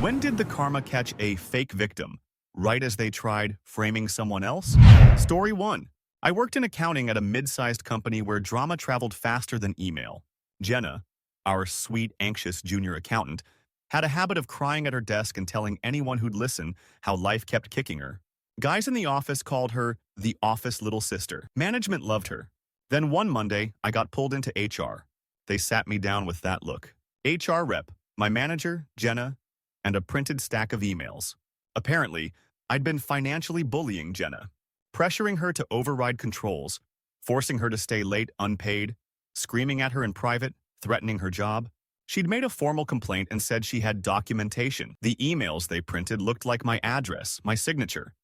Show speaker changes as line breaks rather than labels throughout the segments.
When did the karma catch a fake victim? Right as they tried framing someone else? Story 1. I worked in accounting at a mid-sized company where drama traveled faster than email. Jenna, our sweet, anxious junior accountant, had a habit of crying at her desk and telling anyone who'd listen how life kept kicking her. Guys in the office called her the office little sister. Management loved her. Then one Monday, I got pulled into HR. They sat me down with that look. HR rep, my manager, Jenna, and a printed stack of emails. Apparently, I'd been financially bullying Jenna, pressuring her to override controls, forcing her to stay late unpaid, screaming at her in private, threatening her job. She'd made a formal complaint and said she had documentation. The emails they printed looked like my address, my signature.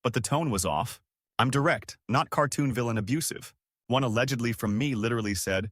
But the tone was off. I'm direct, not cartoon villain abusive. One allegedly from me literally said,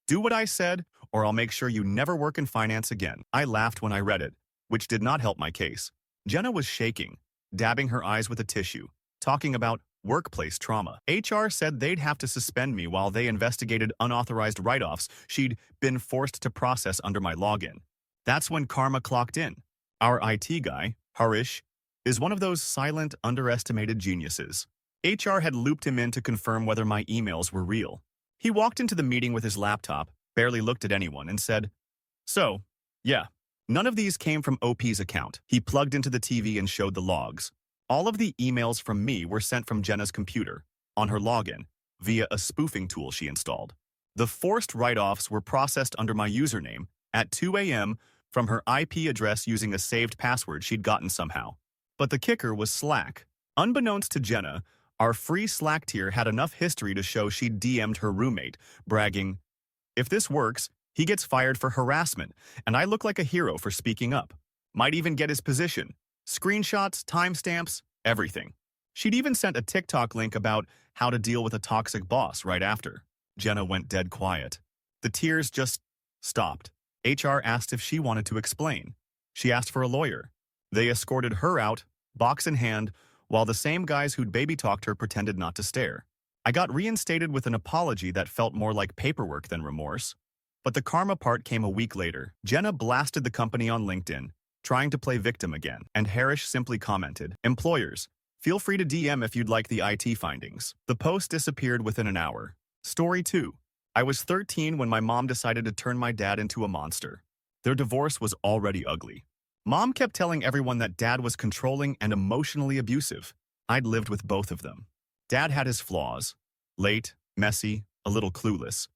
"Do what I said, or I'll make sure you never work in finance again." I laughed when I read it, which did not help my case. Jenna was shaking, dabbing her eyes with a tissue, talking about workplace trauma. HR said they'd have to suspend me while they investigated unauthorized write-offs she'd been forced to process under my login. That's when karma clocked in. Our IT guy, Harish, is one of those silent, underestimated geniuses. HR had looped him in to confirm whether my emails were real. He walked into the meeting with his laptop, barely looked at anyone, and said, "So, yeah, none of these came from OP's account." He plugged into the TV and showed the logs. All of the emails from me were sent from Jenna's computer, on her login, via a spoofing tool she installed. The forced write-offs were processed under my username at 2 a.m. from her IP address using a saved password she'd gotten somehow. But the kicker was Slack. Unbeknownst to Jenna, our free Slack tier had enough history to show she'd DM'd her roommate, bragging, "If this works, he gets fired for harassment, and I look like a hero for speaking up. Might even get his position. Screenshots, timestamps, everything." She'd even sent a TikTok link about how to deal with a toxic boss right after. Jenna went dead quiet. The tears just stopped. HR asked if she wanted to explain. She asked for a lawyer. They escorted her out, box in hand, while the same guys who'd baby-talked her pretended not to stare. I got reinstated with an apology that felt more like paperwork than remorse. But the karma part came a week later. Jenna blasted the company on LinkedIn, trying to play victim again, and Harish simply commented, "Employers, feel free to DM if you'd like the IT findings." The post disappeared within an hour. Story 2. I was 13 when my mom decided to turn my dad into a monster. Their divorce was already ugly. Mom kept telling everyone that Dad was controlling and emotionally abusive. I'd lived with both of them. Dad had his flaws. Late, messy, a little clueless.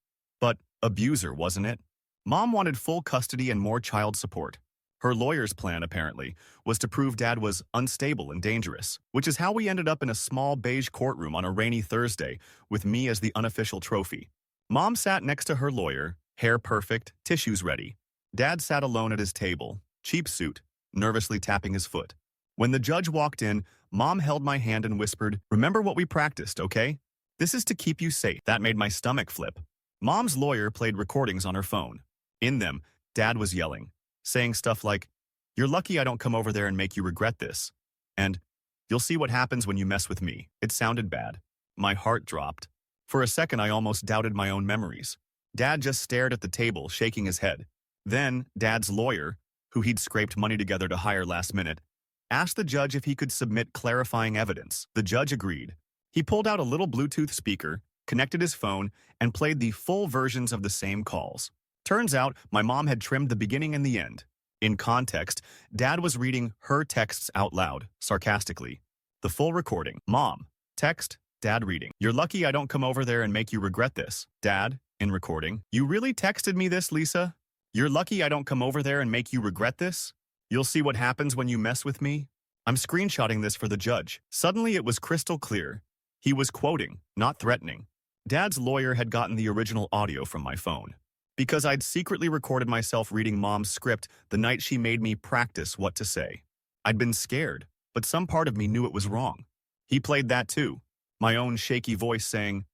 But abuser, wasn't it? Mom wanted full custody and more child support. Her lawyer's plan, apparently, was to prove Dad was unstable and dangerous, which is how we ended up in a small beige courtroom on a rainy Thursday, with me as the unofficial trophy. Mom sat next to her lawyer, hair perfect, tissues ready. Dad sat alone at his table, cheap suit, nervously tapping his foot. When the judge walked in, Mom held my hand and whispered, "Remember what we practiced, okay? This is to keep you safe." That made my stomach flip. Mom's lawyer played recordings on her phone. In them, Dad was yelling, saying stuff like, "You're lucky I don't come over there and make you regret this," and "You'll see what happens when you mess with me." It sounded bad. My heart dropped. For a second, I almost doubted my own memories. Dad just stared at the table, shaking his head. Then, Dad's lawyer, who he'd scraped money together to hire last minute, asked the judge if he could submit clarifying evidence. The judge agreed. He pulled out a little Bluetooth speaker, connected his phone, and played the full versions of the same calls. Turns out, my mom had trimmed the beginning and the end. In context, Dad was reading her texts out loud, sarcastically. The full recording. Mom. Text. Dad reading. "You're lucky I don't come over there and make you regret this." Dad. In recording. "You really texted me this, Lisa? You're lucky I don't come over there and make you regret this? You'll see what happens when you mess with me." I'm screenshotting this for the judge. Suddenly it was crystal clear. He was quoting, not threatening. Dad's lawyer had gotten the original audio from my phone. Because I'd secretly recorded myself reading Mom's script the night she made me practice what to say. I'd been scared, but some part of me knew it was wrong. He played that too, my own shaky voice saying,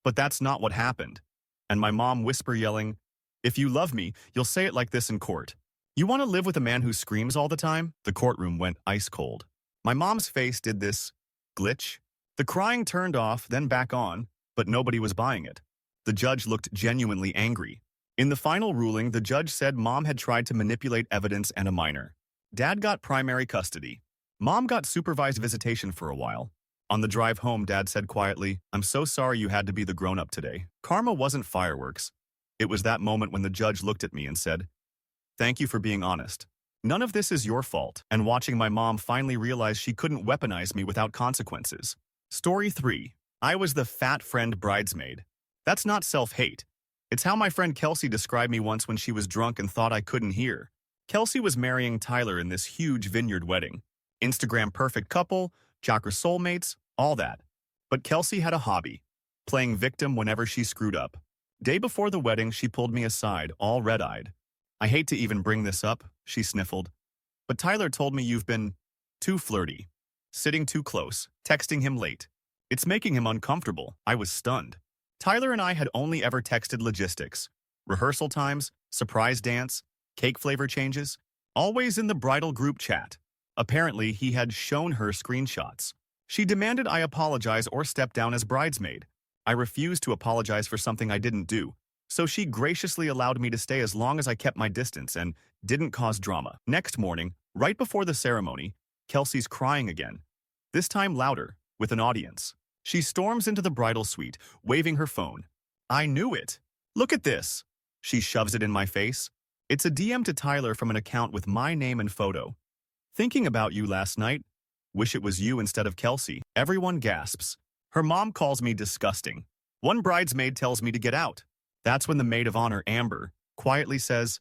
"But that's not what happened." And my mom whisper yelling, "If you love me, you'll say it like this in court. You want to live with a man who screams all the time?" The courtroom went ice cold. My mom's face did this glitch. The crying turned off, then back on, but nobody was buying it. The judge looked genuinely angry. In the final ruling, the judge said Mom had tried to manipulate evidence and a minor. Dad got primary custody. Mom got supervised visitation for a while. On the drive home, Dad said quietly, "I'm so sorry you had to be the grown-up today." Karma wasn't fireworks. It was that moment when the judge looked at me and said, "Thank you for being honest. None of this is your fault." And watching my mom finally realize she couldn't weaponize me without consequences. Story 3. I was the fat friend bridesmaid. That's not self-hate. It's how my friend Kelsey described me once when she was drunk and thought I couldn't hear. Kelsey was marrying Tyler in this huge vineyard wedding. Instagram perfect couple, chakra soulmates, all that. But Kelsey had a hobby, playing victim whenever she screwed up. Day before the wedding, she pulled me aside, all red-eyed. "I hate to even bring this up," she sniffled. "But Tyler told me you've been too flirty, sitting too close, texting him late. It's making him uncomfortable." I was stunned. Tyler and I had only ever texted logistics, rehearsal times, surprise dance, cake flavor changes, always in the bridal group chat. Apparently, he had shown her screenshots. She demanded I apologize or step down as bridesmaid. I refused to apologize for something I didn't do, so she graciously allowed me to stay as long as I kept my distance and didn't cause drama. Next morning, right before the ceremony, Kelsey's crying again, this time louder, with an audience. She storms into the bridal suite, waving her phone. "I knew it. Look at this." She shoves it in my face. It's a DM to Tyler from an account with my name and photo. "Thinking about you last night. Wish it was you instead of Kelsey." Everyone gasps. Her mom calls me disgusting. One bridesmaid tells me to get out. That's when the maid of honor, Amber, quietly says,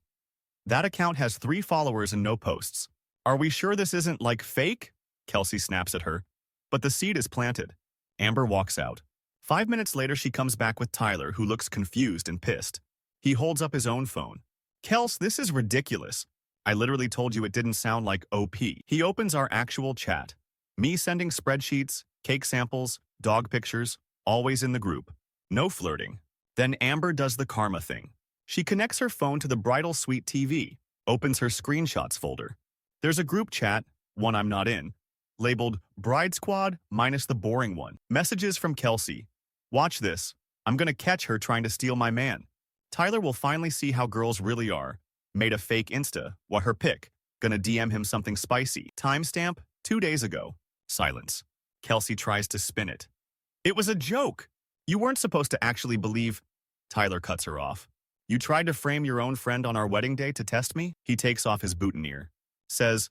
"That account has 3 followers and no posts. Are we sure this isn't like fake?" Kelsey snaps at her. But the seed is planted. Amber walks out. 5 minutes later, she comes back with Tyler, who looks confused and pissed. He holds up his own phone. "Kels, this is ridiculous. I literally told you it didn't sound like OP." He opens our actual chat. Me sending spreadsheets, cake samples, dog pictures, always in the group. No flirting. Then Amber does the karma thing. She connects her phone to the bridal suite TV, opens her screenshots folder. There's a group chat, one I'm not in, labeled Bride Squad minus the boring one. Messages from Kelsey. "Watch this. I'm gonna catch her trying to steal my man. Tyler will finally see how girls really are. Made a fake Insta. What her pic? Gonna DM him something spicy. Timestamp, 2 days ago." Silence. Kelsey tries to spin it. "It was a joke. You weren't supposed to actually believe." Tyler cuts her off. "You tried to frame your own friend on our wedding day to test me?" He takes off his boutonniere. Says,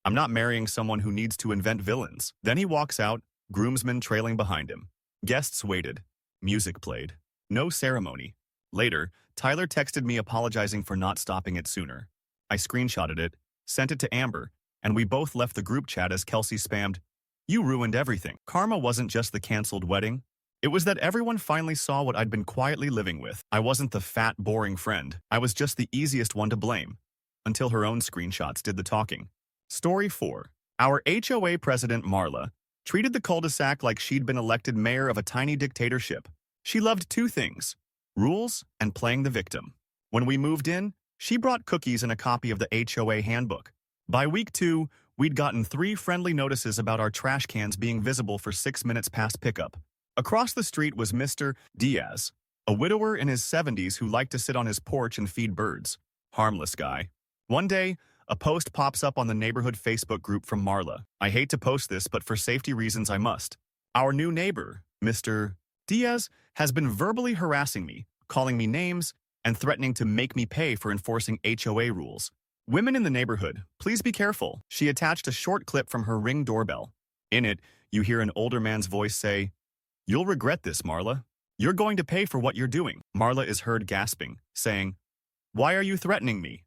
"I'm not marrying someone who needs to invent villains." Then he walks out, groomsmen trailing behind him. Guests waited. Music played. No ceremony. Later, Tyler texted me apologizing for not stopping it sooner. I screenshotted it, sent it to Amber, and we both left the group chat as Kelsey spammed, "You ruined everything." Karma wasn't just the canceled wedding. It was that everyone finally saw what I'd been quietly living with. I wasn't the fat, boring friend. I was just the easiest one to blame. Until her own screenshots did the talking. Story 4. Our HOA president, Marla, treated the cul-de-sac like she'd been elected mayor of a tiny dictatorship. She loved 2 things: rules and playing the victim. When we moved in, she brought cookies and a copy of the HOA handbook. By week 2, we'd gotten 3 friendly notices about our trash cans being visible for 6 minutes past pickup. Across the street was Mr. Diaz, a widower in his 70s who liked to sit on his porch and feed birds. Harmless guy. One day, a post pops up on the neighborhood Facebook group from Marla. I hate to post this, but for safety reasons I must. Our new neighbor, Mr. Diaz, has been verbally harassing me, calling me names, and threatening to make me pay for enforcing HOA rules. Women in the neighborhood, please be careful. She attached a short clip from her Ring doorbell. In it, you hear an older man's voice say, "You'll regret this, Marla. You're going to pay for what you're doing." Marla is heard gasping, saying, "Why are you threatening me?"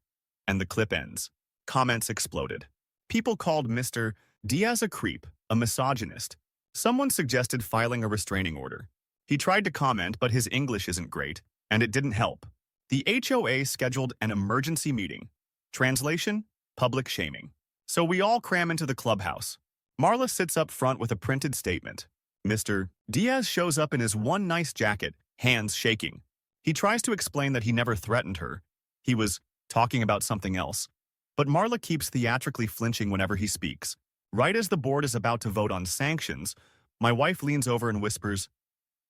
And the clip ends. Comments exploded. People called Mr. Diaz a creep, a misogynist. Someone suggested filing a restraining order. He tried to comment, but his English isn't great, and it didn't help. The HOA scheduled an emergency meeting. Translation: public shaming. So we all cram into the clubhouse. Marla sits up front with a printed statement. Mr. Diaz shows up in his one nice jacket, hands shaking. He tries to explain that he never threatened her. He was talking about something else. But Marla keeps theatrically flinching whenever he speaks. Right as the board is about to vote on sanctions, my wife leans over and whispers,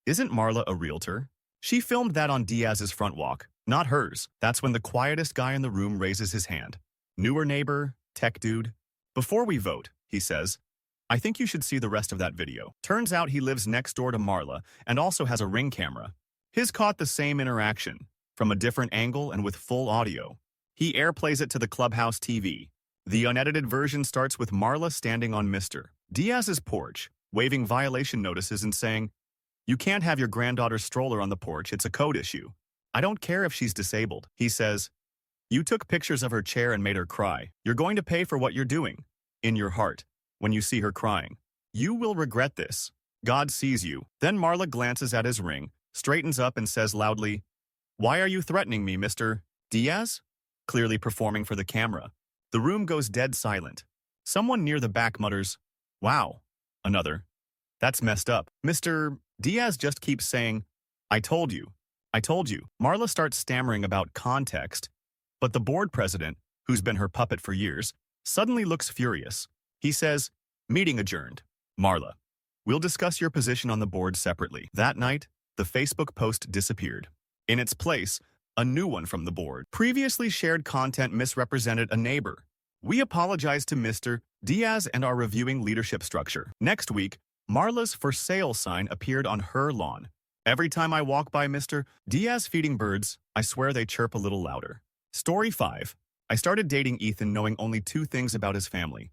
"Isn't Marla a realtor?" She filmed that on Diaz's front walk, not hers. That's when the quietest guy in the room raises his hand. Newer neighbor, tech dude. Before we vote, he says, I think you should see the rest of that video. Turns out he lives next door to Marla and also has a Ring camera. His caught the same interaction, from a different angle and with full audio. He airplays it to the clubhouse TV. The unedited version starts with Marla standing on Mr. Diaz's porch, waving violation notices and saying, "You can't have your granddaughter's stroller on the porch, it's a code issue. I don't care if she's disabled." He says, "You took pictures of her chair and made her cry. You're going to pay for what you're doing. In your heart, when you see her crying. You will regret this. God sees you." Then Marla glances at his ring, straightens up and says loudly, "Why are you threatening me, Mr. Diaz?" Clearly performing for the camera. The room goes dead silent. Someone near the back mutters, "Wow." Another, "That's messed up." Mr. Diaz just keeps saying, "I told you. I told you." Marla starts stammering about context, but the board president, who's been her puppet for years, suddenly looks furious. He says, "Meeting adjourned. Marla, we'll discuss your position on the board separately." That night, the Facebook post disappeared. In its place, a new one from the board. Previously shared content misrepresented a neighbor. We apologize to Mr. Diaz and are reviewing leadership structure. Next week, Marla's for sale sign appeared on her lawn. Every time I walk by Mr. Diaz feeding birds, I swear they chirp a little louder. Story 5. I started dating Ethan knowing only 2 things about his family.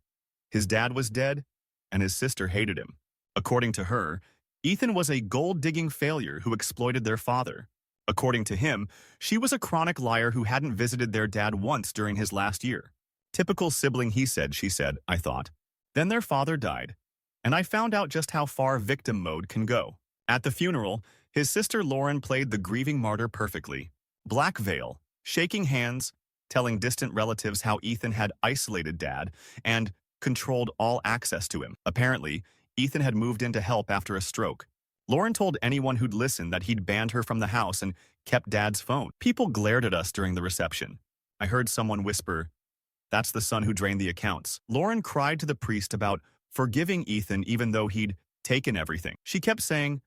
His dad was dead, and his sister hated him. According to her, Ethan was a gold-digging failure who exploited their father. According to him, she was a chronic liar who hadn't visited their dad once during his last year. Typical sibling, he said, she said, I thought. Then their father died, and I found out just how far victim mode can go. At the funeral, his sister Lauren played the grieving martyr perfectly. Black veil, shaking hands, telling distant relatives how Ethan had isolated dad and controlled all access to him. Apparently, Ethan had moved in to help after a stroke. Lauren told anyone who'd listen that he'd banned her from the house and kept dad's phone. People glared at us during the reception. I heard someone whisper, "That's the son who drained the accounts." Lauren cried to the priest about forgiving Ethan even though he'd taken everything. She kept saying,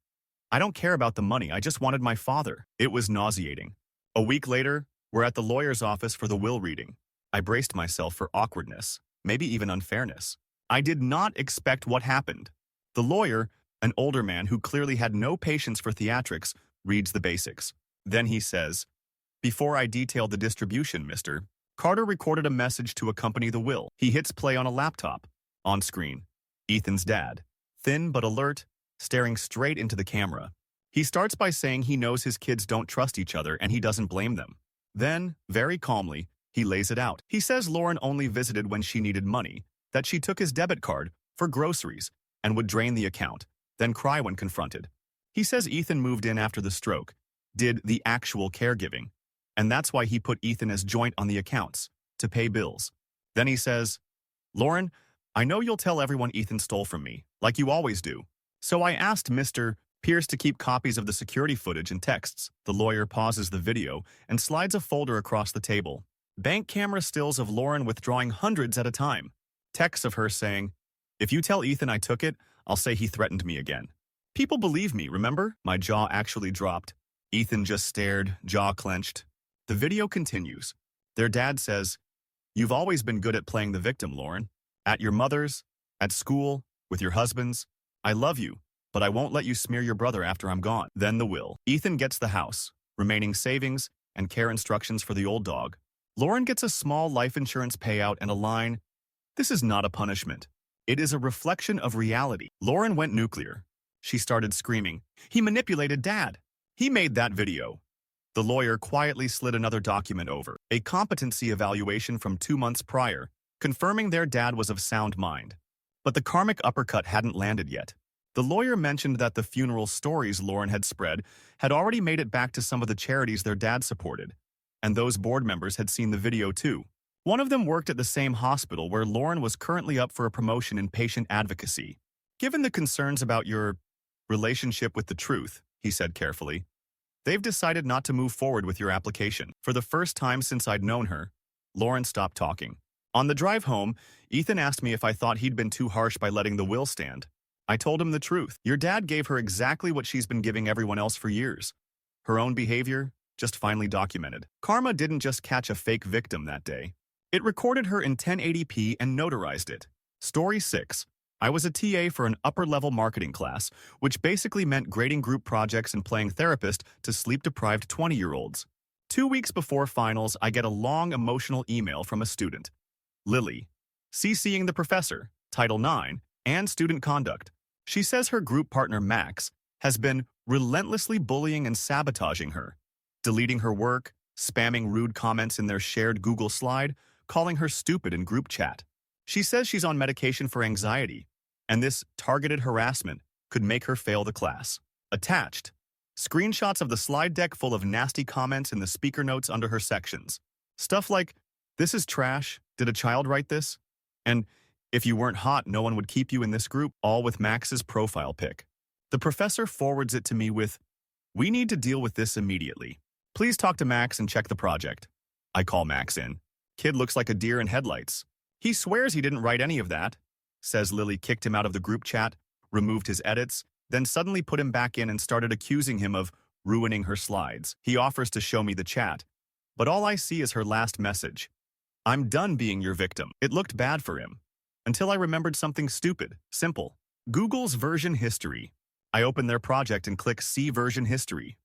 "I don't care about the money, I just wanted my father." It was nauseating. A week later, we're at the lawyer's office for the will reading. I braced myself for awkwardness, maybe even unfairness. I did not expect what happened. The lawyer, an older man who clearly had no patience for theatrics, reads the basics. Then he says, "Before I detail the distribution, Mr. Carter recorded a message to accompany the will." He hits play on a laptop. On screen, Ethan's dad, thin but alert, staring straight into the camera. He starts by saying he knows his kids don't trust each other and he doesn't blame them. Then, very calmly, he lays it out. He says Lauren only visited when she needed money, that she took his debit card for groceries and would drain the account, then cry when confronted. He says Ethan moved in after the stroke, did the actual caregiving, and that's why he put Ethan as joint on the accounts, to pay bills. Then he says, "Lauren, I know you'll tell everyone Ethan stole from me, like you always do. So I asked Mr. Pierce to keep copies of the security footage and texts." The lawyer pauses the video and slides a folder across the table. Bank camera stills of Lauren withdrawing hundreds at a time. Texts of her saying, "If you tell Ethan I took it, I'll say he threatened me again." People believe me, remember? My jaw actually dropped. Ethan just stared, jaw clenched. The video continues. Their dad says, "You've always been good at playing the victim, Lauren. At your mother's, at school, with your husband's. I love you, but I won't let you smear your brother after I'm gone." Then the will. Ethan gets the house, remaining savings, and care instructions for the old dog. Lauren gets a small life insurance payout and a line, "This is not a punishment. It is a reflection of reality." Lauren went nuclear. She started screaming, "He manipulated Dad. He made that video." The lawyer quietly slid another document over, a competency evaluation from 2 months prior, confirming their dad was of sound mind. But the karmic uppercut hadn't landed yet. The lawyer mentioned that the funeral stories Lauren had spread had already made it back to some of the charities their dad supported, and those board members had seen the video too. One of them worked at the same hospital where Lauren was currently up for a promotion in patient advocacy. "Given the concerns about your relationship with the truth," he said carefully, "they've decided not to move forward with your application." For the first time since I'd known her, Lauren stopped talking. On the drive home, Ethan asked me if I thought he'd been too harsh by letting the will stand. I told him the truth. Your dad gave her exactly what she's been giving everyone else for years. Her own behavior, just finally documented. Karma didn't just catch a fake victim that day. It recorded her in 1080p and notarized it. Story 6. I was a TA for an upper-level marketing class, which basically meant grading group projects and playing therapist to sleep-deprived 20-year-olds. 2 weeks before finals, I get a long, emotional email from a student. Lily. CCing the professor, Title IX, and student conduct. She says her group partner, Max, has been relentlessly bullying and sabotaging her, deleting her work, spamming rude comments in their shared Google slide, calling her stupid in group chat. She says she's on medication for anxiety, and this targeted harassment could make her fail the class. Attached. Screenshots of the slide deck full of nasty comments in the speaker notes under her sections. Stuff like, "This is trash. Did a child write this?" And, "If you weren't hot, no one would keep you in this group," all with Max's profile pic. The professor forwards it to me with, "We need to deal with this immediately. Please talk to Max and check the project." I call Max in. Kid looks like a deer in headlights. "He swears he didn't write any of that," says Lily kicked him out of the group chat, removed his edits, then suddenly put him back in and started accusing him of ruining her slides. He offers to show me the chat, but all I see is her last message. "I'm done being your victim." It looked bad for him. Until I remembered something stupid, simple. Google's version history. I open their project and click See Version History.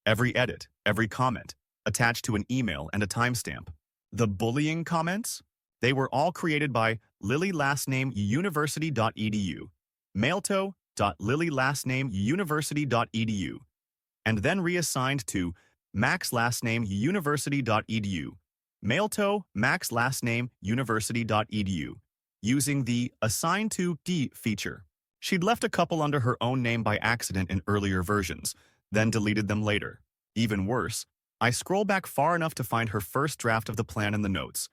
Every edit, every comment, attached to an email and a timestamp. The bullying comments? They were all created by lilylastnameuniversity.edu, mailto.lilylastnameuniversity.edu, and then reassigned to maxlastnameuniversity.edu, mailto maxlastnameuniversity.edu, using the Assign to D feature. She'd left a couple under her own name by accident in earlier versions, then deleted them later. Even worse, I scroll back far enough to find her first draft of the plan in the notes.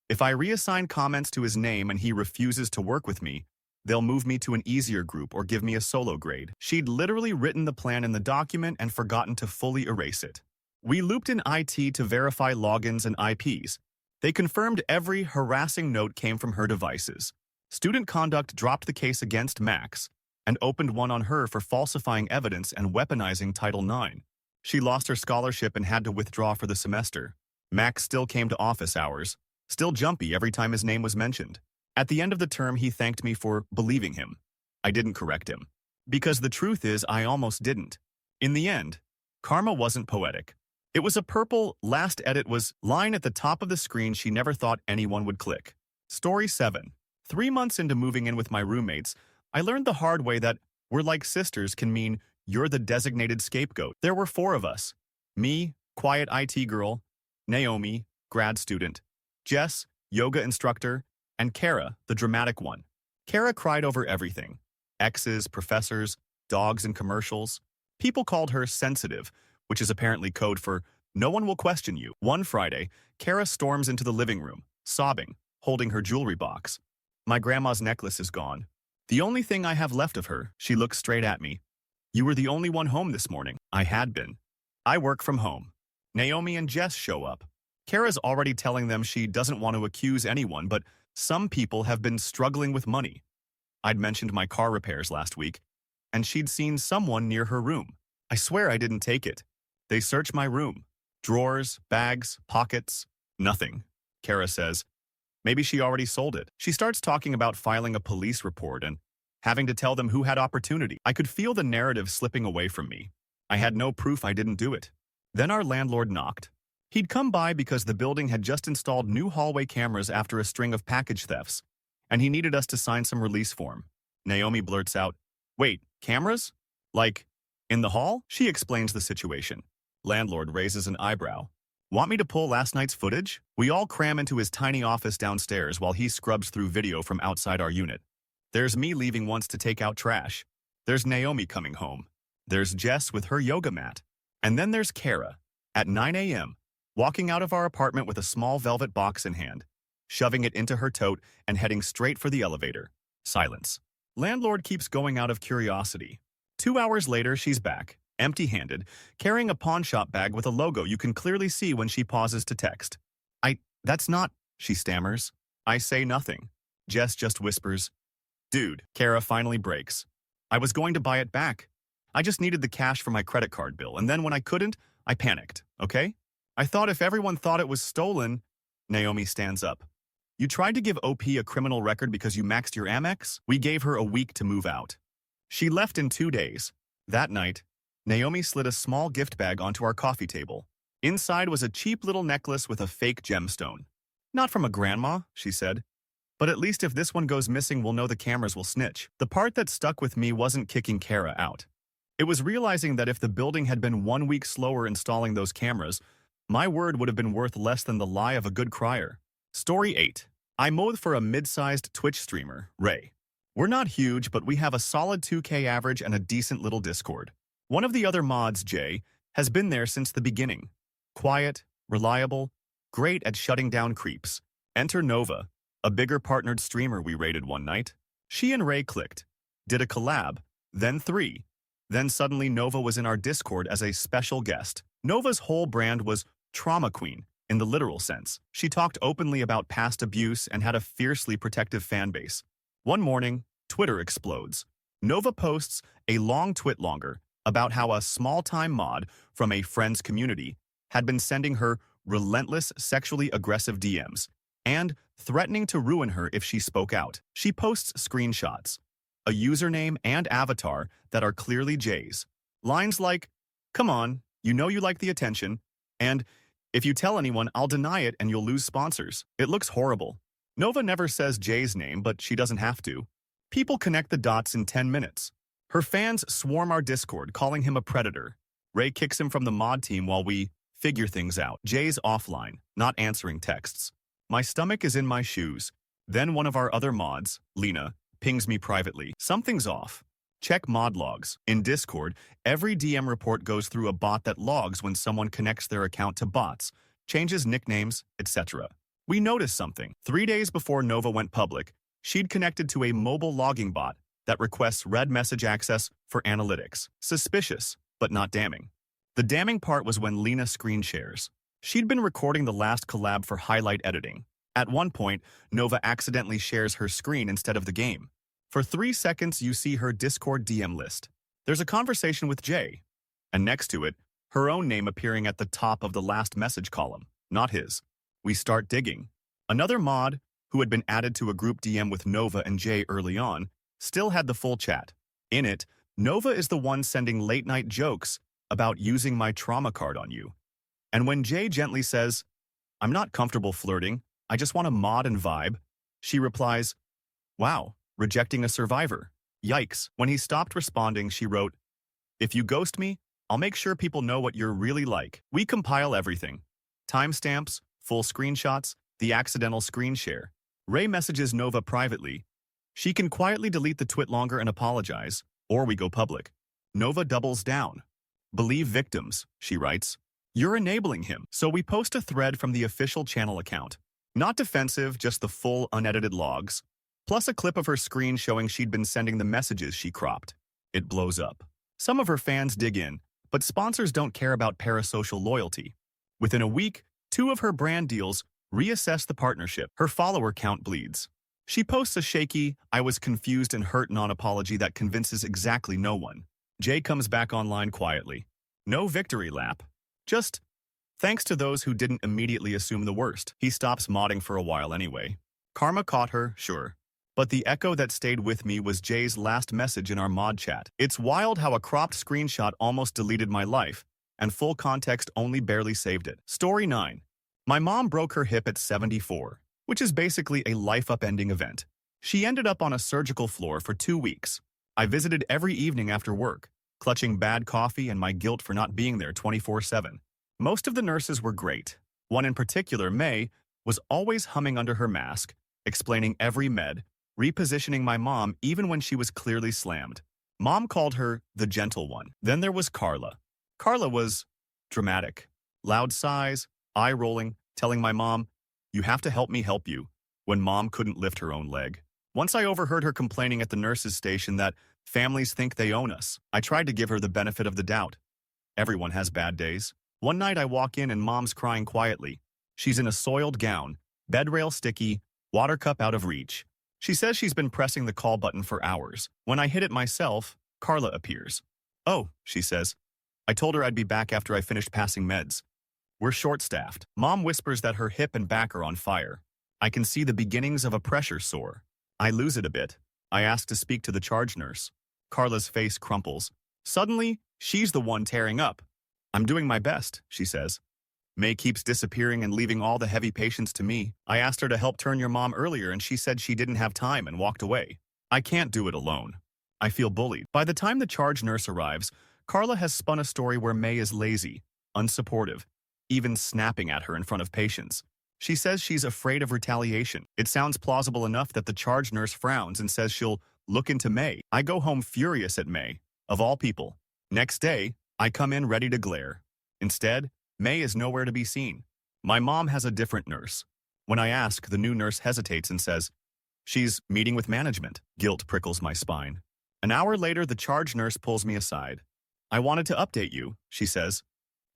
If I reassign comments to his name and he refuses to work with me, they'll move me to an easier group or give me a solo grade. She'd literally written the plan in the document and forgotten to fully erase it. We looped in IT to verify logins and IPs. They confirmed every harassing note came from her devices. Student conduct dropped the case against Max and opened one on her for falsifying evidence and weaponizing Title IX. She lost her scholarship and had to withdraw for the semester. Max still came to office hours, still jumpy every time his name was mentioned. At the end of the term, he thanked me for believing him. I didn't correct him. Because the truth is, I almost didn't. In the end, karma wasn't poetic. It was a purple last edit was line at the top of the screen she never thought anyone would click. Story 7. 3 months into moving in with my roommates, I learned the hard way that "we're like sisters" can mean you're the designated scapegoat. There were 4 of us. Me, quiet IT girl, Naomi, grad student, Jess, yoga instructor, and Kara, the dramatic one. Kara cried over everything. Exes, professors, dogs and commercials. People called her sensitive, which is apparently code for no one will question you. One Friday, Kara storms into the living room, sobbing, holding her jewelry box. "My grandma's necklace is gone. The only thing I have left of her." She looks straight at me. "You were the only one home this morning." I had been. I work from home. Naomi and Jess show up. Kara's already telling them she doesn't want to accuse anyone, but some people have been struggling with money. I'd mentioned my car repairs last week, and she'd seen someone near her room. I swear I didn't take it. They search my room. Drawers, bags, pockets, nothing. Kara says, maybe she already sold it. She starts talking about filing a police report and having to tell them who had opportunity. I could feel the narrative slipping away from me. I had no proof I didn't do it. Then our landlord knocked. He'd come by because the building had just installed new hallway cameras after a string of package thefts, and he needed us to sign some release form. Naomi blurts out, "Wait, cameras? Like, in the hall?" She explains the situation. Landlord raises an eyebrow. "Want me to pull last night's footage?" We all cram into his tiny office downstairs while he scrubs through video from outside our unit. There's me leaving once to take out trash. There's Naomi coming home. There's Jess with her yoga mat. And then there's Kara, at 9 a.m., walking out of our apartment with a small velvet box in hand, shoving it into her tote and heading straight for the elevator. Silence. Landlord keeps going out of curiosity. 2 hours later, she's back, empty-handed, carrying a pawn shop bag with a logo you can clearly see when she pauses to text. That's not," she stammers. I say nothing. Jess just whispers, "Dude." Kara finally breaks. "I was going to buy it back. I just needed the cash for my credit card bill, and then when I couldn't, I panicked, okay? I thought if everyone thought it was stolen." Naomi stands up. You tried to give OP a criminal record because you maxed your Amex? We gave her a week to move out. She left in 2 days. That night, Naomi slid a small gift bag onto our coffee table. Inside was a cheap little necklace with a fake gemstone. Not from a grandma, she said. But at least if this one goes missing, we'll know the cameras will snitch. The part that stuck with me wasn't kicking Kara out. It was realizing that if the building had been 1 week slower installing those cameras, my word would have been worth less than the lie of a good crier. Story 8. I mowed for a mid-sized Twitch streamer, Ray. We're not huge, but we have a solid 2K average and a decent little Discord. One of the other mods, Jay, has been there since the beginning. Quiet, reliable, great at shutting down creeps. Enter Nova, a bigger partnered streamer we raided one night. She and Ray clicked, did a collab, then 3. Then suddenly Nova was in our Discord as a special guest. Nova's whole brand was trauma queen, in the literal sense. She talked openly about past abuse and had a fiercely protective fan base. One morning, Twitter explodes. Nova posts a long twit longer about how a small-time mod from a friend's community had been sending her relentless sexually aggressive DMs and threatening to ruin her if she spoke out. She posts screenshots, a username and avatar that are clearly Jay's. Lines like, "Come on, you know you like the attention," and "If you tell anyone, I'll deny it and you'll lose sponsors." It looks horrible. Nova never says Jay's name, but she doesn't have to. People connect the dots in 10 minutes. Her fans swarm our Discord, calling him a predator. Ray kicks him from the mod team while we figure things out. Jay's offline, not answering texts. My stomach is in my shoes. Then one of our other mods, Lena, pings me privately. Something's off. Check mod logs. In Discord, every DM report goes through a bot that logs when someone connects their account to bots, changes nicknames, etc. We noticed something. 3 days before Nova went public, she'd connected to a mobile logging bot that requests read message access for analytics. Suspicious, but not damning. The damning part was when Lena screen shares. She'd been recording the last collab for highlight editing. At one point, Nova accidentally shares her screen instead of the game. For 3 seconds, you see her Discord DM list. There's a conversation with Jay, and next to it, her own name appearing at the top of the last message column, not his. We start digging. Another mod, who had been added to a group DM with Nova and Jay early on, still had the full chat. In it, Nova is the one sending late-night jokes about using my trauma card on you. And when Jay gently says, "I'm not comfortable flirting, I just want to mod and vibe," she replies, "Wow, rejecting a survivor. Yikes." When he stopped responding, she wrote, "If you ghost me, I'll make sure people know what you're really like." We compile everything. Timestamps, full screenshots, the accidental screen share. Ray messages Nova privately. She can quietly delete the twit longer and apologize, or we go public. Nova doubles down. "Believe victims," she writes. "You're enabling him." So we post a thread from the official channel account. Not defensive, just the full unedited logs, plus a clip of her screen showing she'd been sending the messages she cropped. It blows up. Some of her fans dig in, but sponsors don't care about parasocial loyalty. Within a week, 2 of her brand deals reassess the partnership. Her follower count bleeds. She posts a shaky, "I was confused and hurt" non-apology that convinces exactly no one. Jay comes back online quietly. No victory lap. Just, "Thanks to those who didn't immediately assume the worst." He stops modding for a while anyway. Karma caught her, sure. But the echo that stayed with me was Jay's last message in our mod chat. "It's wild how a cropped screenshot almost deleted my life, and full context only barely saved it." Story 9. My mom broke her hip at 74, which is basically a life-upending event. She ended up on a surgical floor for 2 weeks. I visited every evening after work, clutching bad coffee and my guilt for not being there 24/7. Most of the nurses were great. One in particular, May, was always humming under her mask, explaining every med, repositioning my mom even when she was clearly slammed. Mom called her the gentle one. Then there was Carla. Carla was dramatic. Loud sighs, eye-rolling, telling my mom, "You have to help me help you," when mom couldn't lift her own leg. Once I overheard her complaining at the nurse's station that families think they own us. I tried to give her the benefit of the doubt. Everyone has bad days. One night I walk in and mom's crying quietly. She's in a soiled gown, bed rail sticky, water cup out of reach. She says she's been pressing the call button for hours. When I hit it myself, Carla appears. "Oh," she says. "I told her I'd be back after I finished passing meds. We're short-staffed." Mom whispers that her hip and back are on fire. I can see the beginnings of a pressure sore. I lose it a bit. I ask to speak to the charge nurse. Carla's face crumples. Suddenly, she's the one tearing up. I'm doing my best, she says. May keeps disappearing and leaving all the heavy patients to me. I asked her to help turn your mom earlier and she said she didn't have time and walked away. I can't do it alone. I feel bullied. By the time the charge nurse arrives, Carla has spun a story where May is lazy, unsupportive, even snapping at her in front of patients. She says she's afraid of retaliation. It sounds plausible enough that the charge nurse frowns and says she'll look into May. I go home furious at May, of all people. Next day, I come in ready to glare. Instead, May is nowhere to be seen. My mom has a different nurse. When I ask, the new nurse hesitates and says, she's meeting with management. Guilt prickles my spine. An hour later, the charge nurse pulls me aside. I wanted to update you, she says.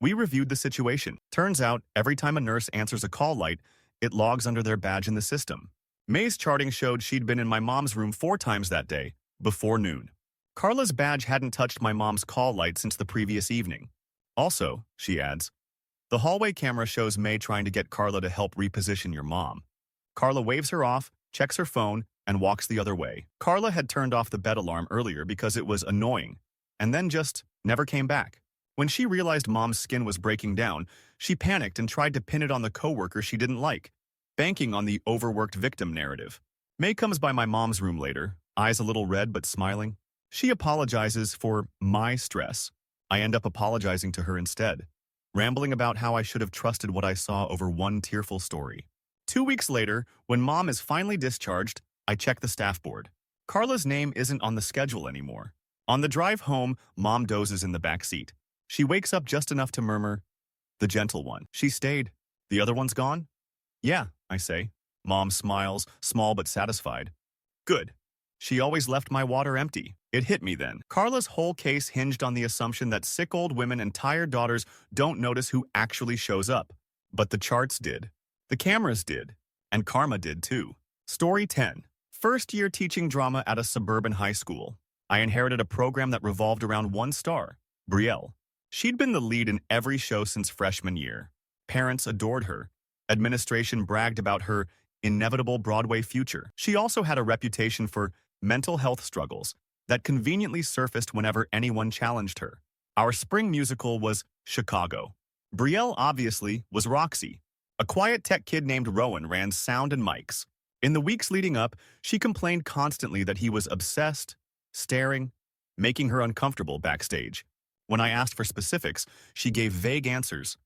We reviewed the situation. Turns out, every time a nurse answers a call light, it logs under their badge in the system. May's charting showed she'd been in my mom's room 4 times that day, before noon. Carla's badge hadn't touched my mom's call light since the previous evening. Also, she adds, the hallway camera shows May trying to get Carla to help reposition your mom. Carla waves her off, checks her phone, and walks the other way. Carla had turned off the bed alarm earlier because it was annoying, and then just never came back. When she realized mom's skin was breaking down, she panicked and tried to pin it on the coworker she didn't like, banking on the overworked victim narrative. May comes by my mom's room later, eyes a little red but smiling. She apologizes for my stress. I end up apologizing to her instead, rambling about how I should have trusted what I saw over one tearful story. 2 weeks later, when mom is finally discharged, I check the staff board. Carla's name isn't on the schedule anymore. On the drive home, mom dozes in the back seat. She wakes up just enough to murmur, the gentle one. She stayed. The other one's gone? Yeah, I say. Mom smiles, small but satisfied. Good. She always left my water empty. It hit me then. Carla's whole case hinged on the assumption that sick old women and tired daughters don't notice who actually shows up. But the charts did. The cameras did. And karma did too. Story 10. First year teaching drama at a suburban high school. I inherited a program that revolved around one star, Brielle. She'd been the lead in every show since freshman year. Parents adored her. Administration bragged about her inevitable Broadway future. She also had a reputation for mental health struggles that conveniently surfaced whenever anyone challenged her. Our spring musical was Chicago. Brielle, obviously, was Roxy. A quiet tech kid named Rowan ran sound and mics. In the weeks leading up, she complained constantly that he was obsessed, staring, making her uncomfortable backstage. When I asked for specifics, she gave vague answers.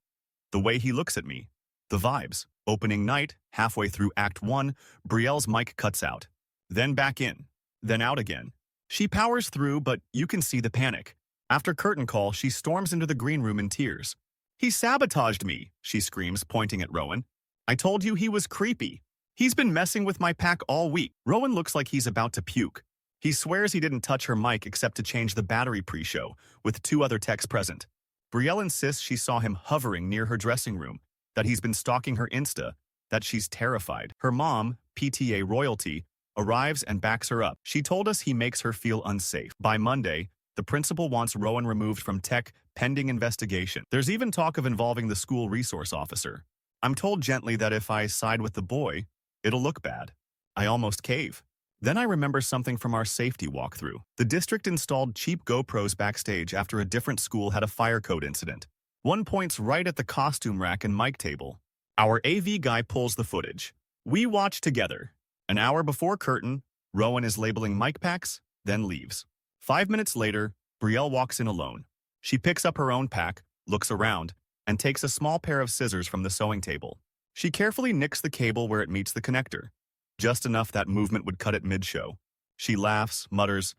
The way he looks at me. The vibes. Opening night, halfway through Act 1, Brielle's mic cuts out. Then back in. Then out again. She powers through, but you can see the panic. After curtain call, she storms into the green room in tears. He sabotaged me, she screams, pointing at Rowan. I told you he was creepy. He's been messing with my pack all week. Rowan looks like he's about to puke. He swears he didn't touch her mic except to change the battery pre-show, with 2 other techs present. Brielle insists she saw him hovering near her dressing room, that he's been stalking her Insta, that she's terrified. Her mom, PTA royalty, arrives and backs her up. She told us he makes her feel unsafe. By Monday, the principal wants Rowan removed from tech pending investigation. There's even talk of involving the school resource officer. I'm told gently that if I side with the boy, it'll look bad. I almost cave. Then I remember something from our safety walkthrough. The district installed cheap GoPros backstage after a different school had a fire code incident. One points right at the costume rack and mic table. Our AV guy pulls the footage. We watch together. An hour before curtain, Rowan is labeling mic packs, then leaves. 5 minutes later, Brielle walks in alone. She picks up her own pack, looks around, and takes a small pair of scissors from the sewing table. She carefully nicks the cable where it meets the connector. Just enough that movement would cut it mid-show. She laughs, mutters,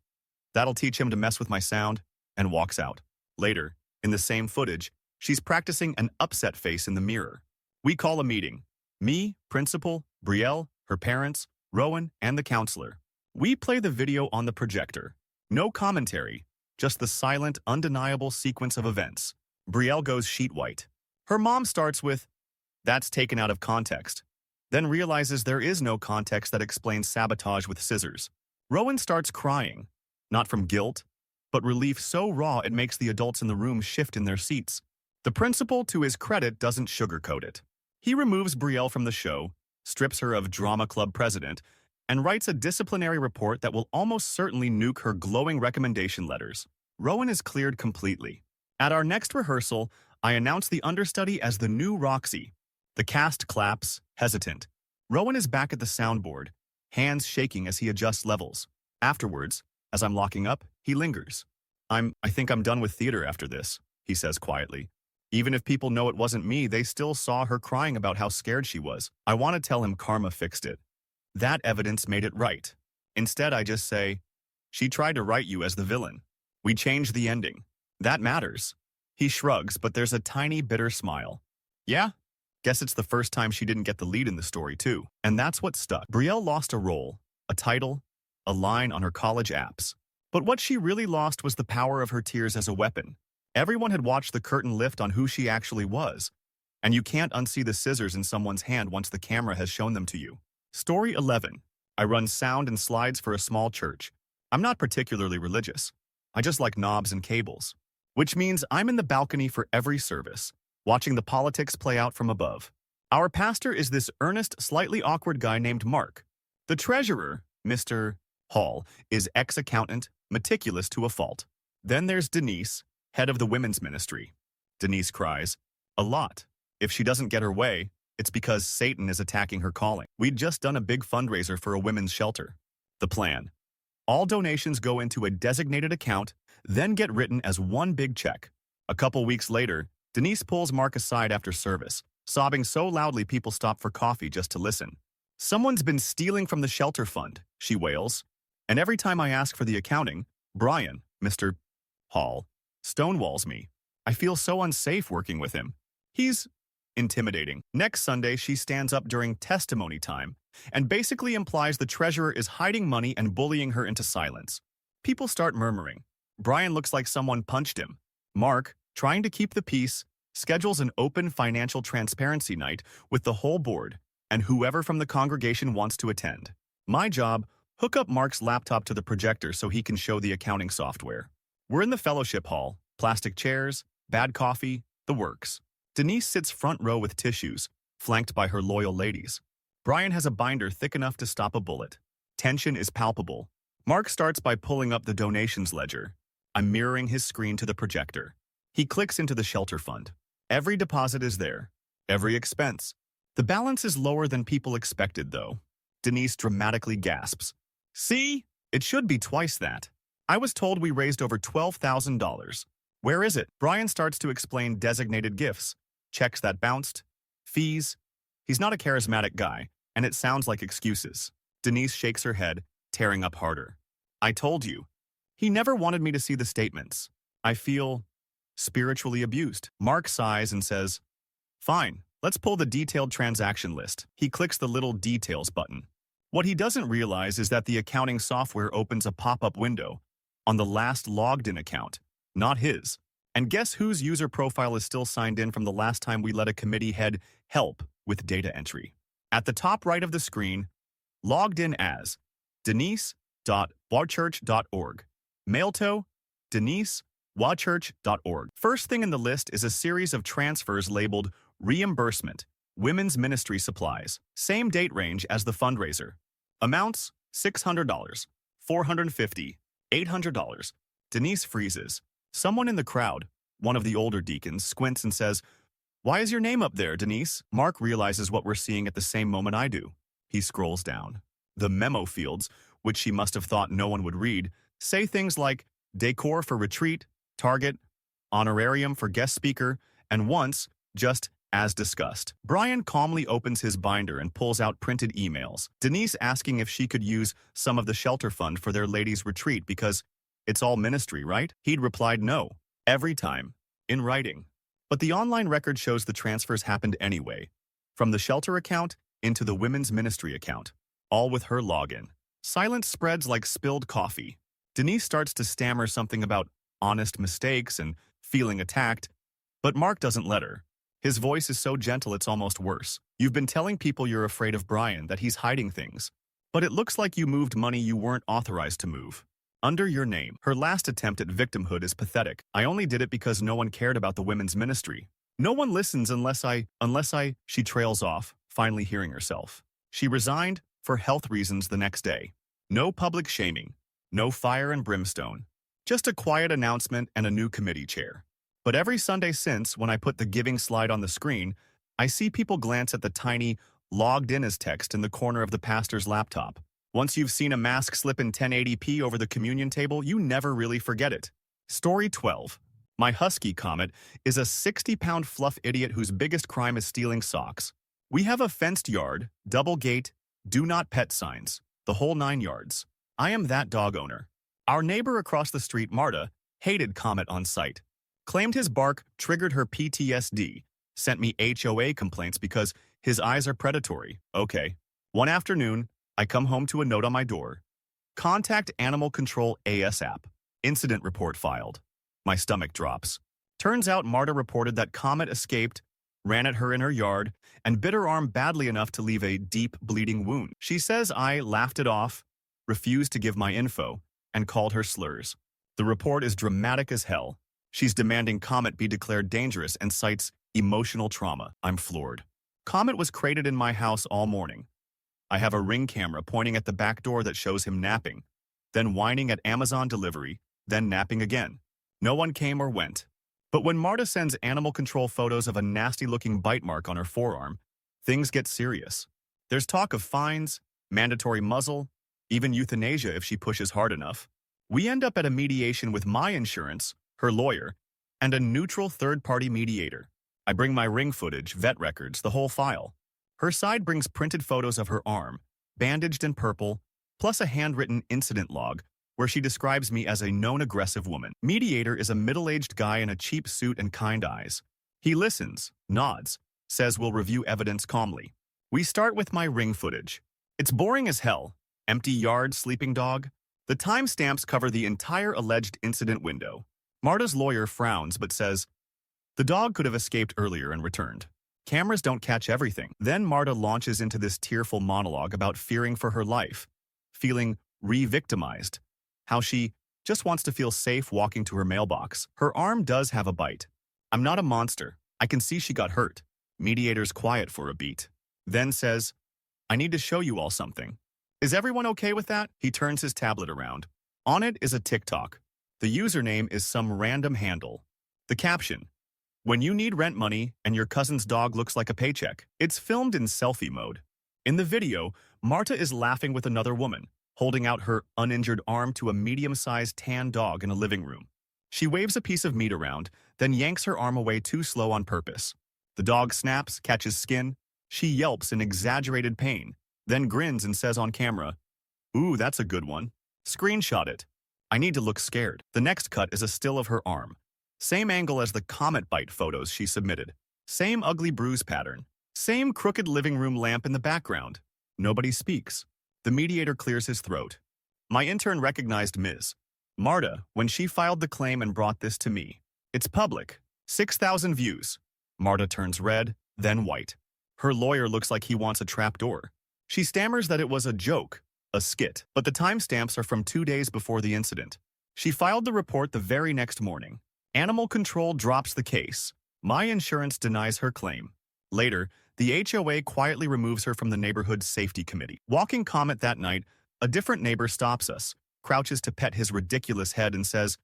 "That'll teach him to mess with my sound," and walks out. Later, in the same footage, she's practicing an upset face in the mirror. We call a meeting. Me, principal, Brielle, her parents, Rowan, and the counselor. We play the video on the projector. No commentary, just the silent, undeniable sequence of events. Brielle goes sheet white. Her mom starts with, "That's taken out of context," then realizes there is no context that explains sabotage with scissors. Rowan starts crying, not from guilt, but relief so raw it makes the adults in the room shift in their seats. The principal, to his credit, doesn't sugarcoat it. He removes Brielle from the show, strips her of drama club president, and writes a disciplinary report that will almost certainly nuke her glowing recommendation letters. Rowan is cleared completely. At our next rehearsal, I announce the understudy as the new Roxy. The cast claps, hesitant. Rowan is back at the soundboard, hands shaking as he adjusts levels. Afterwards, as I'm locking up, he lingers. I think I'm done with theater after this, he says quietly. Even if people know it wasn't me, they still saw her crying about how scared she was. I want to tell him karma fixed it. That evidence made it right. Instead, I just say, she tried to write you as the villain. We changed the ending. That matters. He shrugs, but there's a tiny, bitter smile. Yeah? Guess it's the first time she didn't get the lead in the story, too. And that's what stuck. Brielle lost a role, a title, a line on her college apps. But what she really lost was the power of her tears as a weapon. Everyone had watched the curtain lift on who she actually was. And you can't unsee the scissors in someone's hand once the camera has shown them to you. Story 11. I run sound and slides for a small church. I'm not particularly religious. I just like knobs and cables. Which means I'm in the balcony for every service, watching the politics play out from above. Our pastor is this earnest, slightly awkward guy named Mark. The treasurer, Mr. Hall, is ex-accountant, meticulous to a fault. Then there's Denise, head of the women's ministry. Denise cries, a lot. If she doesn't get her way, it's because Satan is attacking her calling. We'd just done a big fundraiser for a women's shelter. The plan. All donations go into a designated account, then get written as one big check. A couple weeks later, Denise pulls Mark aside after service, sobbing so loudly people stop for coffee just to listen. Someone's been stealing from the shelter fund, she wails. And every time I ask for the accounting, Brian, Mr. Hall, stonewalls me. I feel so unsafe working with him. He's intimidating. Next Sunday, she stands up during testimony time and basically implies the treasurer is hiding money and bullying her into silence. People start murmuring. Brian looks like someone punched him. Mark, trying to keep the peace, schedules an open financial transparency night with the whole board and whoever from the congregation wants to attend. My job, hook up Mark's laptop to the projector so he can show the accounting software. We're in the fellowship hall, plastic chairs, bad coffee, the works. Denise sits front row with tissues, flanked by her loyal ladies. Brian has a binder thick enough to stop a bullet. Tension is palpable. Mark starts by pulling up the donations ledger. I'm mirroring his screen to the projector. He clicks into the shelter fund. Every deposit is there. Every expense. The balance is lower than people expected, though. Denise dramatically gasps. See? It should be twice that. I was told we raised over $12,000. Where is it? Brian starts to explain designated gifts, checks that bounced, fees. He's not a charismatic guy, and it sounds like excuses. Denise shakes her head, tearing up harder. I told you. He never wanted me to see the statements. I feel spiritually abused. Mark sighs and says, fine, let's pull the detailed transaction list. He clicks the little details button. What he doesn't realize is that the accounting software opens a pop-up window on the last logged-in account, not his. And guess whose user profile is still signed in from the last time we let a committee head help with data entry? At the top right of the screen, logged in as denise.wachurch.org. Mailto, denise.wachurch.org. First thing in the list is a series of transfers labeled reimbursement, women's ministry supplies. Same date range as the fundraiser. Amounts, $600, $450, $800. Denise freezes. Someone in the crowd, one of the older deacons, squints and says, why is your name up there, Denise? Mark realizes what we're seeing at the same moment I do. He scrolls down. The memo fields, which she must have thought no one would read, say things like decor for retreat, target, honorarium for guest speaker, and once, just as discussed. Brian calmly opens his binder and pulls out printed emails. Denise asking if she could use some of the shelter fund for their ladies' retreat because it's all ministry, right? He'd replied no, every time, in writing. But the online record shows the transfers happened anyway, from the shelter account into the women's ministry account, all with her login. Silence spreads like spilled coffee. Denise starts to stammer something about honest mistakes and feeling attacked, but Mark doesn't let her. His voice is so gentle it's almost worse. You've been telling people you're afraid of Brian, that he's hiding things. But it looks like you moved money you weren't authorized to move. Under your name. Her last attempt at victimhood is pathetic. I only did it because no one cared about the women's ministry. No one listens unless I, she trails off, finally hearing herself. She resigned for health reasons the next day. No public shaming, no fire and brimstone, just a quiet announcement and a new committee chair. But every Sunday since, when I put the giving slide on the screen, I see people glance at the tiny logged in as text in the corner of the pastor's laptop. Once you've seen a mask slip in 1080p over the communion table, you never really forget it. Story 12. My husky Comet is a 60-pound fluff idiot whose biggest crime is stealing socks. We have a fenced yard, double gate, do not pet signs, the whole 9 yards. I am that dog owner. Our neighbor across the street, Marta, hated Comet on sight. Claimed his bark triggered her PTSD. Sent me HOA complaints because his eyes are predatory. Okay. One afternoon, I come home to a note on my door. Contact Animal Control ASAP. Incident report filed. My stomach drops. Turns out Marta reported that Comet escaped, ran at her in her yard, and bit her arm badly enough to leave a deep bleeding wound. She says I laughed it off, refused to give my info, and called her slurs. The report is dramatic as hell. She's demanding Comet be declared dangerous and cites emotional trauma. I'm floored. Comet was crated in my house all morning. I have a Ring camera pointing at the back door that shows him napping, then whining at Amazon delivery, then napping again. No one came or went. But when Marta sends animal control photos of a nasty-looking bite mark on her forearm, things get serious. There's talk of fines, mandatory muzzle, even euthanasia if she pushes hard enough. We end up at a mediation with my insurance, her lawyer, and a neutral third-party mediator. I bring my Ring footage, vet records, the whole file. Her side brings printed photos of her arm, bandaged in purple, plus a handwritten incident log where she describes me as a known aggressive woman. Mediator is a middle-aged guy in a cheap suit and kind eyes. He listens, nods, says we'll review evidence calmly. We start with my Ring footage. It's boring as hell. Empty yard, sleeping dog. The timestamps cover the entire alleged incident window. Marta's lawyer frowns but says, the dog could have escaped earlier and returned. Cameras don't catch everything. Then Marta launches into this tearful monologue about fearing for her life, feeling re-victimized, how she just wants to feel safe walking to her mailbox. Her arm does have a bite. I'm not a monster. I can see she got hurt. Mediator's quiet for a beat. Then says, I need to show you all something. Is everyone okay with that? He turns his tablet around. On it is a TikTok. The username is some random handle. The caption, when you need rent money and your cousin's dog looks like a paycheck. It's filmed in selfie mode. In the video, Marta is laughing with another woman, holding out her uninjured arm to a medium-sized tan dog in a living room. She waves a piece of meat around, then yanks her arm away too slow on purpose. The dog snaps, catches skin. She yelps in exaggerated pain, then grins and says on camera, ooh, that's a good one. Screenshot it. I need to look scared. The next cut is a still of her arm. Same angle as the Comet bite photos she submitted. Same ugly bruise pattern. Same crooked living room lamp in the background. Nobody speaks. The mediator clears his throat. My intern recognized Ms. Marta when she filed the claim and brought this to me. It's public. 6,000 views. Marta turns red, then white. Her lawyer looks like he wants a trapdoor. She stammers that it was a joke, a skit, but the timestamps are from 2 days before the incident. She filed the report the very next morning. Animal Control drops the case. My insurance denies her claim. Later, the HOA quietly removes her from the neighborhood safety committee. Walking Comet that night, a different neighbor stops us, crouches to pet his ridiculous head and says,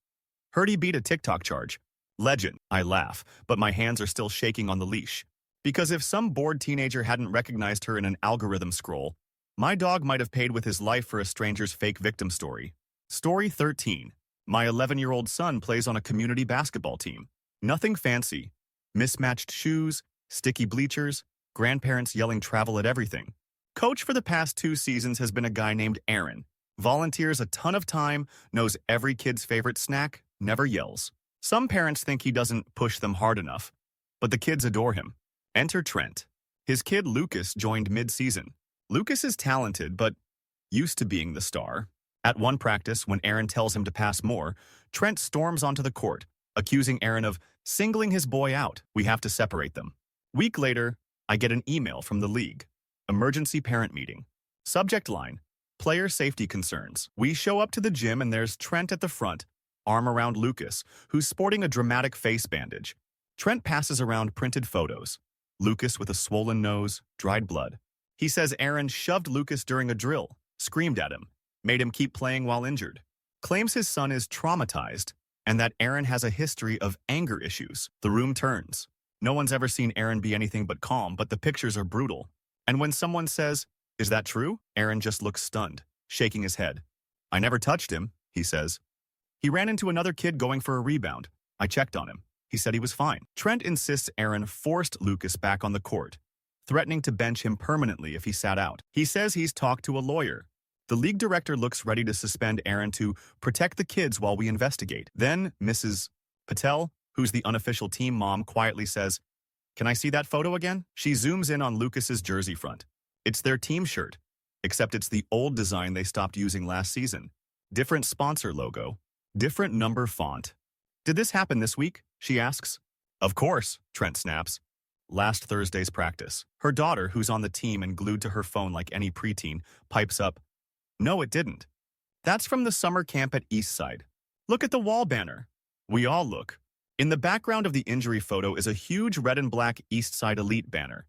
heard he beat a TikTok charge. Legend. I laugh, but my hands are still shaking on the leash. Because if some bored teenager hadn't recognized her in an algorithm scroll, my dog might have paid with his life for a stranger's fake victim story. Story 13. My 11-year-old son plays on a community basketball team. Nothing fancy. Mismatched shoes, sticky bleachers, grandparents yelling travel at everything. Coach for the past 2 seasons has been a guy named Aaron. Volunteers a ton of time, knows every kid's favorite snack, never yells. Some parents think he doesn't push them hard enough, but the kids adore him. Enter Trent. His kid Lucas joined mid-season. Lucas is talented, but used to being the star. At one practice, when Aaron tells him to pass more, Trent storms onto the court, accusing Aaron of singling his boy out. We have to separate them. Week later, I get an email from the league. Emergency parent meeting. Subject line, player safety concerns. We show up to the gym and there's Trent at the front, arm around Lucas, who's sporting a dramatic face bandage. Trent passes around printed photos. Lucas with a swollen nose, dried blood. He says Aaron shoved Lucas during a drill, screamed at him, made him keep playing while injured. Claims his son is traumatized and that Aaron has a history of anger issues. The room turns. No one's ever seen Aaron be anything but calm, but the pictures are brutal. And when someone says, "Is that true?" Aaron just looks stunned, shaking his head. "I never touched him," he says. "He ran into another kid going for a rebound. I checked on him. He said he was fine." Trent insists Aaron forced Lucas back on the court, threatening to bench him permanently if he sat out. He says he's talked to a lawyer. The league director looks ready to suspend Aaron to protect the kids while we investigate. Then Mrs. Patel, who's the unofficial team mom, quietly says, "Can I see that photo again?" She zooms in on Lucas's jersey front. It's their team shirt, except it's the old design they stopped using last season. Different sponsor logo, different number font. "Did this happen this week?" she asks. "Of course," Trent snaps. "Last Thursday's practice." Her daughter, who's on the team and glued to her phone like any preteen, pipes up, "No, it didn't. That's from the summer camp at Eastside. Look at the wall banner." We all look. In the background of the injury photo is a huge red and black Eastside Elite banner.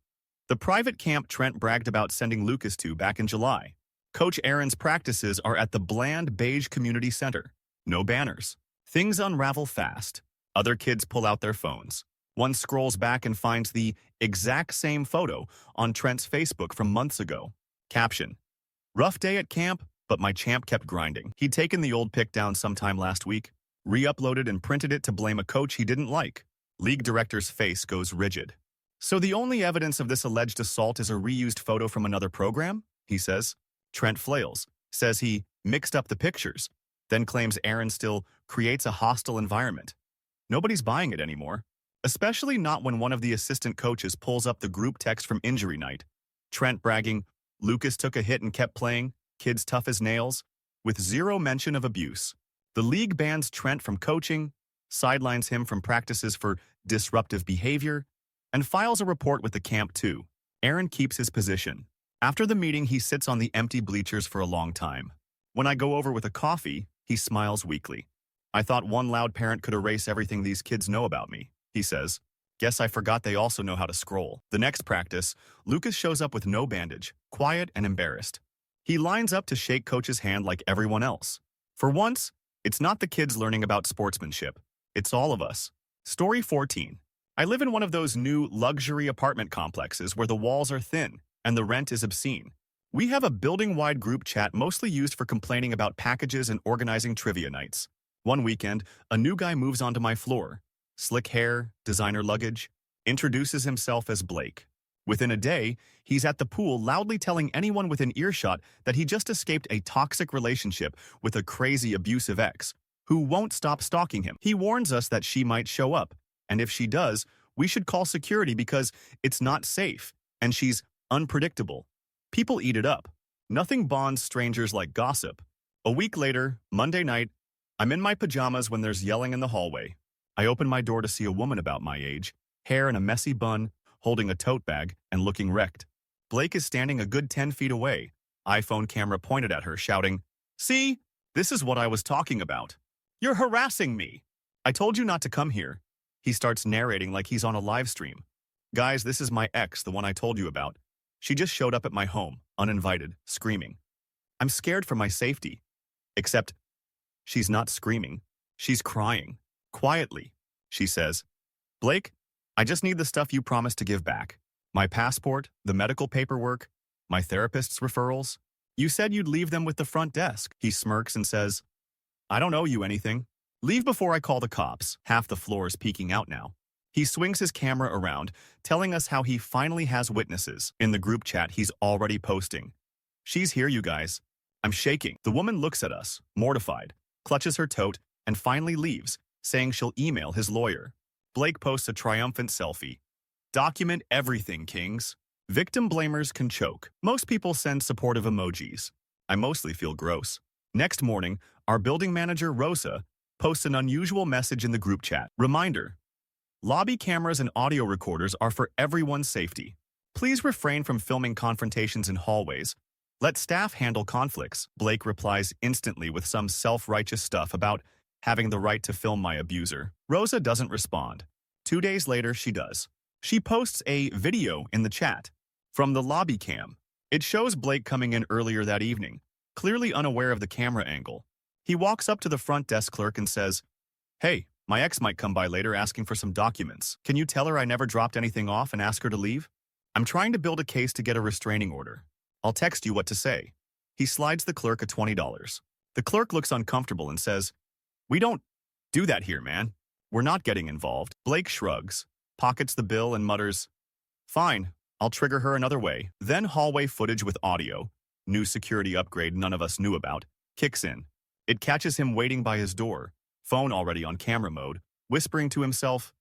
The private camp Trent bragged about sending Lucas to back in July. Coach Aaron's practices are at the bland beige community center. No banners. Things unravel fast. Other kids pull out their phones. One scrolls back and finds the exact same photo on Trent's Facebook from months ago. Caption: "Rough day at camp, but my champ kept grinding." He'd taken the old pic down sometime last week, re-uploaded and printed it to blame a coach he didn't like. League director's face goes rigid. "So the only evidence of this alleged assault is a reused photo from another program?" he says. Trent flails, says he mixed up the pictures, then claims Aaron still creates a hostile environment. Nobody's buying it anymore, especially not when one of the assistant coaches pulls up the group text from injury night. Trent bragging, "Lucas took a hit and kept playing, kids tough as nails," with zero mention of abuse. The league bans Trent from coaching, sidelines him from practices for disruptive behavior, and files a report with the camp too. Aaron keeps his position. After the meeting, he sits on the empty bleachers for a long time. When I go over with a coffee, he smiles weakly. "I thought one loud parent could erase everything these kids know about me," he says. "Guess I forgot they also know how to scroll." The next practice, Lucas shows up with no bandage, quiet and embarrassed. He lines up to shake coach's hand like everyone else. For once, it's not the kids learning about sportsmanship. It's all of us. Story 14. I live in one of those new luxury apartment complexes where the walls are thin and the rent is obscene. We have a building-wide group chat mostly used for complaining about packages and organizing trivia nights. One weekend, a new guy moves onto my floor. Slick hair, designer luggage, introduces himself as Blake. Within a day, he's at the pool loudly telling anyone within earshot that he just escaped a toxic relationship with a crazy abusive ex who won't stop stalking him. He warns us that she might show up, and if she does, we should call security because it's not safe, and she's unpredictable. People eat it up. Nothing bonds strangers like gossip. A week later, Monday night, I'm in my pajamas when there's yelling in the hallway. I open my door to see a woman about my age, hair in a messy bun, holding a tote bag and looking wrecked. Blake is standing a good 10 feet away, iPhone camera pointed at her, shouting, "See, this is what I was talking about. You're harassing me. I told you not to come here." He starts narrating like he's on a live stream. "Guys, this is my ex, the one I told you about. She just showed up at my home, uninvited, screaming. I'm scared for my safety." Except she's not screaming. She's crying. Quietly, she says, "Blake, I just need the stuff you promised to give back. My passport, the medical paperwork, my therapist's referrals. You said you'd leave them with the front desk." He smirks and says, "I don't owe you anything. Leave before I call the cops." Half the floor is peeking out now. He swings his camera around, telling us how he finally has witnesses. In the group chat, he's already posting. "She's here, you guys." I'm shaking. The woman looks at us, mortified, clutches her tote, and finally leaves, saying she'll email his lawyer. Blake posts a triumphant selfie. "Document everything, kings." Victim blamers can choke. Most people send supportive emojis. I mostly feel gross. Next morning, our building manager, Rosa, posts an unusual message in the group chat. Reminder: lobby cameras and audio recorders are for everyone's safety. Please refrain from filming confrontations in hallways. Let staff handle conflicts. Blake replies instantly with some self-righteous stuff about having the right to film my abuser. Rosa doesn't respond. 2 days later, she does. She posts a video in the chat from the lobby cam. It shows Blake coming in earlier that evening, clearly unaware of the camera angle. He walks up to the front desk clerk and says, "Hey, my ex might come by later asking for some documents. Can you tell her I never dropped anything off and ask her to leave? I'm trying to build a case to get a restraining order. I'll text you what to say." He slides the clerk a $20. The clerk looks uncomfortable and says, "We don't do that here, man. We're not getting involved." Blake shrugs, pockets the bill, and mutters, "Fine, I'll trigger her another way." Then hallway footage with audio, new security upgrade none of us knew about, kicks in. It catches him waiting by his door, phone already on camera mode, whispering to himself,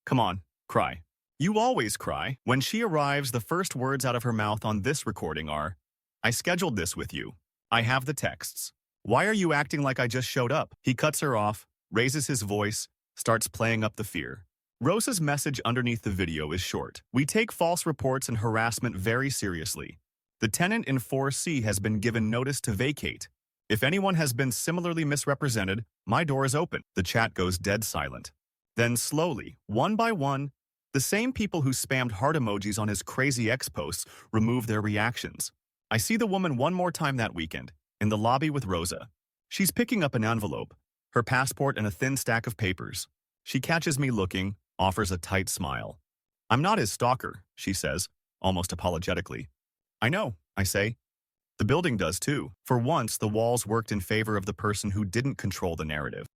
"Come on, cry. You always cry." When she arrives, the first words out of her mouth on this recording are, "I scheduled this with you. I have the texts. Why are you acting like I just showed up?" He cuts her off, raises his voice, starts playing up the fear. Rosa's message underneath the video is short. "We take false reports and harassment very seriously. The tenant in 4C has been given notice to vacate. If anyone has been similarly misrepresented, my door is open." The chat goes dead silent. Then slowly, one by one, the same people who spammed heart emojis on his crazy ex posts remove their reactions. I see the woman one more time that weekend, in the lobby with Rosa. She's picking up an envelope, her passport and a thin stack of papers. She catches me looking, offers a tight smile. "I'm not his stalker," she says, almost apologetically. "I know," I say. "The building does too." For once, the walls worked in favor of the person who didn't control the narrative.